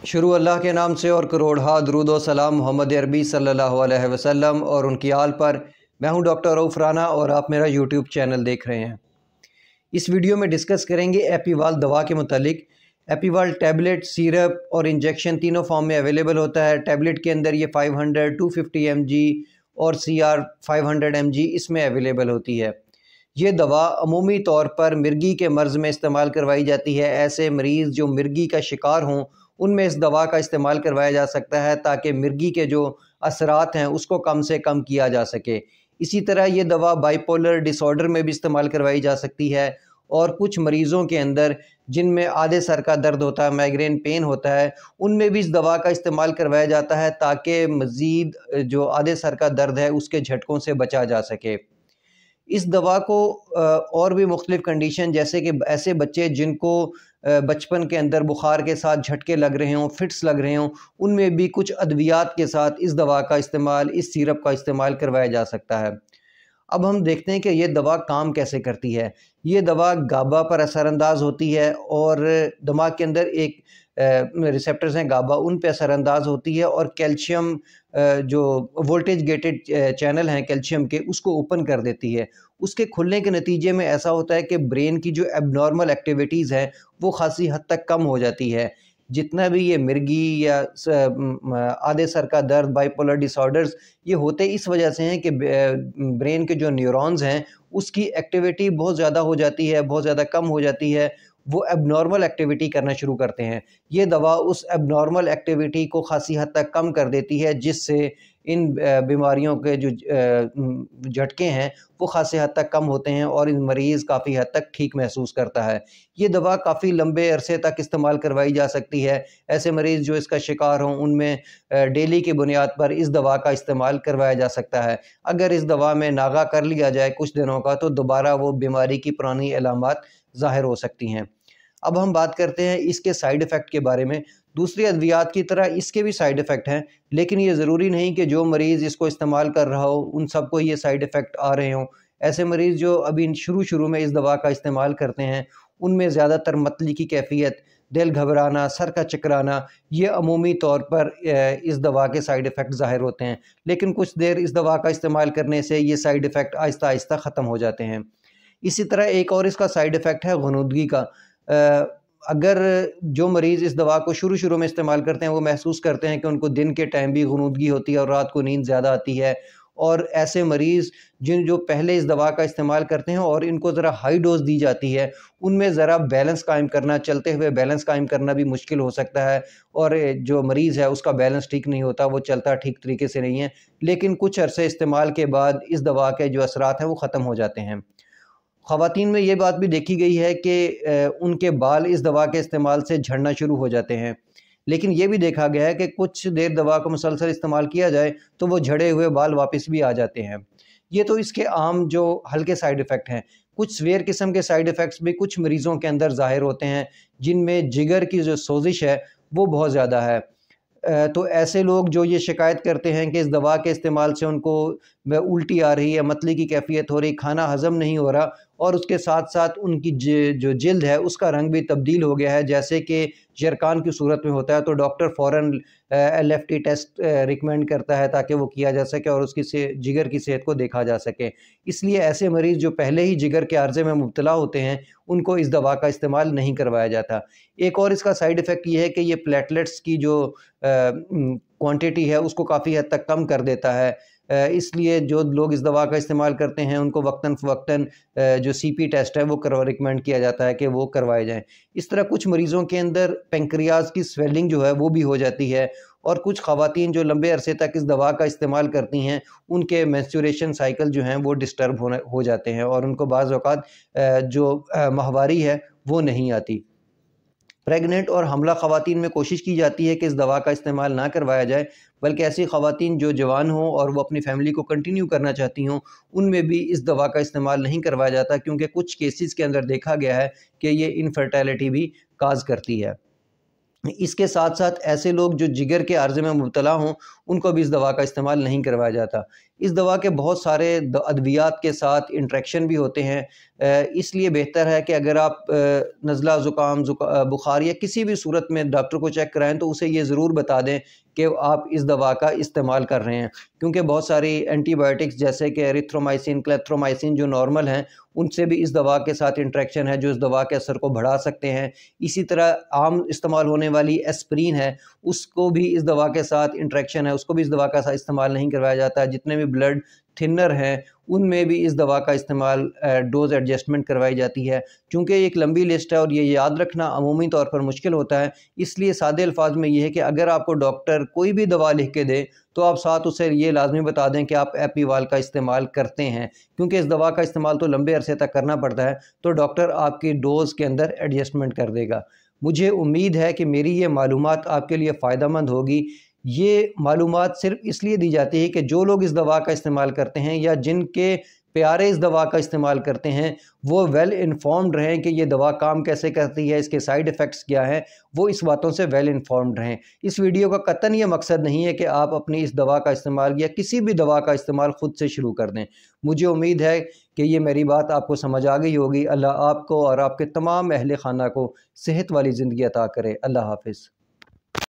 शुरू अल्लाह के नाम से और करोड़हा दरूद व सलाम मोहम्मद अरबी सल्लल्लाहु अलैहि वसल्लम और उनकी आल पर। मैं हूं डॉक्टर रऊफ़ राना और आप मेरा यूट्यूब चैनल देख रहे हैं। इस वीडियो में डिस्कस करेंगे एपीवाल दवा के मुतालिक। एपीवाल टैबलेट, सिरप और इंजेक्शन तीनों फॉर्म में अवेलेबल होता है। टैबलेट के अंदर ये 500, 250 mg और CR 500 mg इसमें अवेलेबल होती है। ये दवा अमूमी तौर पर मिर्गी के मर्ज़ में इस्तेमाल करवाई जाती है। ऐसे मरीज़ जो मिर्गी का शिकार हों उनमें इस दवा का इस्तेमाल करवाया जा सकता है ताकि मिर्गी के जो असरात हैं उसको कम से कम किया जा सके। इसी तरह ये दवा बाइपोलर डिसऑर्डर में भी इस्तेमाल करवाई जा सकती है और कुछ मरीज़ों के अंदर जिनमें आधे सर का दर्द होता है, माइग्रेन पेन होता है, उनमें भी इस दवा का इस्तेमाल करवाया जाता है ताकि मज़ीद जो आधे सर का दर्द है उसके झटकों से बचा जा सके। इस दवा को और भी मुख्तलिफ़ कंडीशन, जैसे कि ऐसे बच्चे जिनको बचपन के अंदर बुखार के साथ झटके लग रहे हों, फिट्स लग रहे हों, उनमें भी कुछ अद्वियात के साथ इस दवा का इस्तेमाल, इस सिरप का इस्तेमाल करवाया जा सकता है। अब हम देखते हैं कि ये दवा काम कैसे करती है। ये दवा गाबा पर असरअंदाज होती है और दिमाग के अंदर एक रिसेप्टर्स हैं गाबा, उन पे असरअंदाज होती है और कैल्शियम जो वोल्टेज गेटेड चैनल हैं कैल्शियम के, उसको ओपन कर देती है। उसके खुलने के नतीजे में ऐसा होता है कि ब्रेन की जो एबनॉर्मल एक्टिविटीज़ हैं वो खासी हद तक कम हो जाती है। जितना भी ये मिर्गी या आधे सर का दर्द, बाइपोलर डिसऑर्डर्स, ये होते इस वजह से हैं कि ब्रेन के जो न्यूरॉन्स हैं उसकी एक्टिविटी बहुत ज़्यादा हो जाती है, बहुत ज़्यादा कम हो जाती है, वो एबनॉर्मल एक्टिविटी करना शुरू करते हैं। ये दवा उस एबनॉर्मल एक्टिविटी को खासी हद तक कम कर देती है, जिससे इन बीमारियों के जो झटके हैं वो खासी हद तक कम होते हैं और इन मरीज़ काफ़ी हद तक ठीक महसूस करता है। ये दवा काफ़ी लंबे अरसे तक इस्तेमाल करवाई जा सकती है। ऐसे मरीज़ जो इसका शिकार हों उनमें डेली की बुनियाद पर इस दवा का इस्तेमाल करवाया जा सकता है। अगर इस दवा में नागा कर लिया जाए कुछ दिनों का तो दोबारा वो बीमारी की पुरानी अलामात ज़ाहिर हो सकती हैं। अब हम बात करते हैं इसके साइड इफ़ेक्ट के बारे में। दूसरी अद्वियात की तरह इसके भी साइड इफ़ेक्ट हैं, लेकिन ये ज़रूरी नहीं कि जो मरीज़ इसको इस्तेमाल कर रहा हो उन सबको ये साइड इफ़ेक्ट आ रहे हों। ऐसे मरीज़ जो अभी शुरू में इस दवा का इस्तेमाल करते हैं उनमें ज़्यादातर मतली की कैफ़ियत, दिल घबराना, सर का चकराना, ये अमूमी तौर पर इस दवा के साइड इफ़ेक्ट ज़ाहिर होते हैं। लेकिन कुछ देर इस दवा का इस्तेमाल करने से ये साइड इफ़ेक्ट आहिस्ता आहिस्ता ख़त्म हो जाते हैं। इसी तरह एक और इसका साइड इफ़ेक्ट है ग़ुनूदगी का। अगर जो मरीज़ इस दवा को शुरू में इस्तेमाल करते हैं वो महसूस करते हैं कि उनको दिन के टाइम भी ग़ुनूदगी होती है और रात को नींद ज़्यादा आती है, और ऐसे मरीज़ जो पहले इस दवा का इस्तेमाल करते हैं और इनको ज़रा हाई डोज दी जाती है, उनमें ज़रा बैलेंस कायम करना, चलते हुए बैलेंस कायम करना भी मुश्किल हो सकता है और जो मरीज़ है उसका बैलेंस ठीक नहीं होता, वो चलता ठीक तरीके से नहीं है। लेकिन कुछ अरसे इस्तेमाल के बाद इस दवा के जो असरात हैं वो ख़त्म हो जाते हैं। ख़वातीन में ये बात भी देखी गई है कि उनके बाल इस दवा के इस्तेमाल से झड़ना शुरू हो जाते हैं। लेकिन ये भी देखा गया है कि कुछ देर दवा को मुसलसल इस्तेमाल किया जाए तो वो झड़े हुए बाल वापस भी आ जाते हैं। ये तो इसके आम जो हल्के साइड इफ़ेक्ट हैं। कुछ सवेयर किस्म के साइड इफ़ेक्ट्स भी कुछ मरीज़ों के अंदर ज़ाहिर होते हैं, जिनमें जिगर की जो सोजिश है वो बहुत ज़्यादा है। तो ऐसे लोग जो ये शिकायत करते हैं कि इस दवा के इस्तेमाल से उनको उल्टी आ रही है, मतली की कैफ़ियत हो रही, खाना हज़म नहीं हो रहा और उसके साथ-साथ उनकी जो जिल्द है उसका रंग भी तब्दील हो गया है, जैसे कि जरकान की सूरत में होता है, तो डॉक्टर फ़ौरन LFT टेस्ट रिकमेंड करता है ताकि वो किया जा सके और उसकी जिगर की सेहत को देखा जा सके। इसलिए ऐसे मरीज़ जो पहले ही जिगर के आर्ज़े में मुब्तला होते हैं उनको इस दवा का इस्तेमाल नहीं करवाया जाता। एक और इसका साइड इफ़ेक्ट ये है कि ये प्लेटलेट्स की जो क्वांटिटी है उसको काफ़ी हद तक कम कर देता है। इसलिए जो लोग इस दवा का इस्तेमाल करते हैं उनको वक्तन जो CP टेस्ट है वो रिकमेंड किया जाता है कि वो करवाए जाएँ। इस तरह कुछ मरीज़ों के अंदर पेंक्रियाज़ की स्वेलिंग जो है वो भी हो जाती है और कुछ ख़वातीन जो लंबे अरसे तक इस दवा का इस्तेमाल करती हैं उनके मेंस्ट्रुएशन साइकिल जो हैं वो डिस्टर्ब हो जाते हैं और उनको बाज़ औक़ात जो माहवारी है वो नहीं आती। प्रेग्नेंट और हमला ख़वातीन में कोशिश की जाती है कि इस दवा का इस्तेमाल ना करवाया जाए, बल्कि ऐसी ख़वातीन जो जवान हों और वो अपनी फ़ैमिली को कंटिन्यू करना चाहती हों उनमें भी इस दवा का इस्तेमाल नहीं करवाया जाता, क्योंकि कुछ केसेस के अंदर देखा गया है कि ये इनफर्टिलिटी भी काज़ करती है। इसके साथ साथ ऐसे लोग जो जिगर के आर्ज़े में मुब्तला हों उनको भी इस दवा का इस्तेमाल नहीं करवाया जाता। اس دوا کے بہت سارے ادویات کے ساتھ انٹریکشن بھی ہوتے ہیں، اس لیے بہتر ہے کہ اگر آپ نزلہ زکام بخار یا کسی بھی صورت میں ڈاکٹر کو چیک کرائیں تو اسے یہ ضرور بتا دیں کہ آپ اس دوا کا استعمال کر رہے ہیں، کیونکہ بہت ساری اینٹی بائیوٹکس جیسے کہ ایریتھرومائسن، کلیتھرومائسن جو نارمل ہیں ان سے بھی اس دوا کے ساتھ انٹریکشن ہے جو اس دوا کے اثر کو بڑھا سکتے ہیں۔ اسی طرح عام استعمال ہونے والی ایسپرین ہے، اس کو بھی اس دوا کے ساتھ انٹریکشن ہے، اس کو بھی اس دوا کا ساتھ استعمال نہیں کروایا جاتا ہے۔ جتنے بھی بلڈ تھنر ہیں ان میں بھی اس دوا کا استعمال ڈوز ایڈجسٹمنٹ کروائی جاتی ہے، چونکہ یہ ایک لمبی لسٹ ہے اور یہ یاد رکھنا عمومی طور پر مشکل ہوتا ہے۔ اس لیے سادے الفاظ میں یہ ہے کہ اگر آپ کو ڈاکٹر کوئی بھی دوا لکھ کے دے تو آپ ساتھ اسے یہ لازمی بتا دیں کہ آپ ایپیوال کا استعمال کرتے ہیں، کیونکہ اس دوا کا استعمال تو لمبے عرصے تک کرنا پڑتا ہے، تو ڈاکٹر آپ کی ڈوز کے اندر ایڈجسٹمنٹ کر دے گا۔ مجھے امید ہے کہ میری یہ معلومات آپ کے لیے فائدہ مند ہوگی۔ یہ معلومات صرف اس لیے دی جاتی ہے کہ جو لوگ اس دوا کا استعمال کرتے ہیں یا جن کے پیارے اس دوا کا استعمال کرتے ہیں وہ ویل انفارمڈ رہیں کہ یہ دوا کام کیسے کرتی ہے، اس کے سائیڈ ایفیکٹس کیا ہیں، وہ اس باتوں سے ویل انفارمڈ رہیں۔ اس ویڈیو کا قطعاً یہ مقصد نہیں ہے کہ آپ اپنی اس دوا کا استعمال یا کسی بھی دوا کا استعمال خود سے شروع کر دیں۔ مجھے امید ہے کہ یہ میری بات آپ کو سمجھ آ گئی ہوگی۔ اللہ آپ کو اور آپ کے تمام اہل خانہ کو صحت والی زندگی عطا کرے۔ اللہ حافظ۔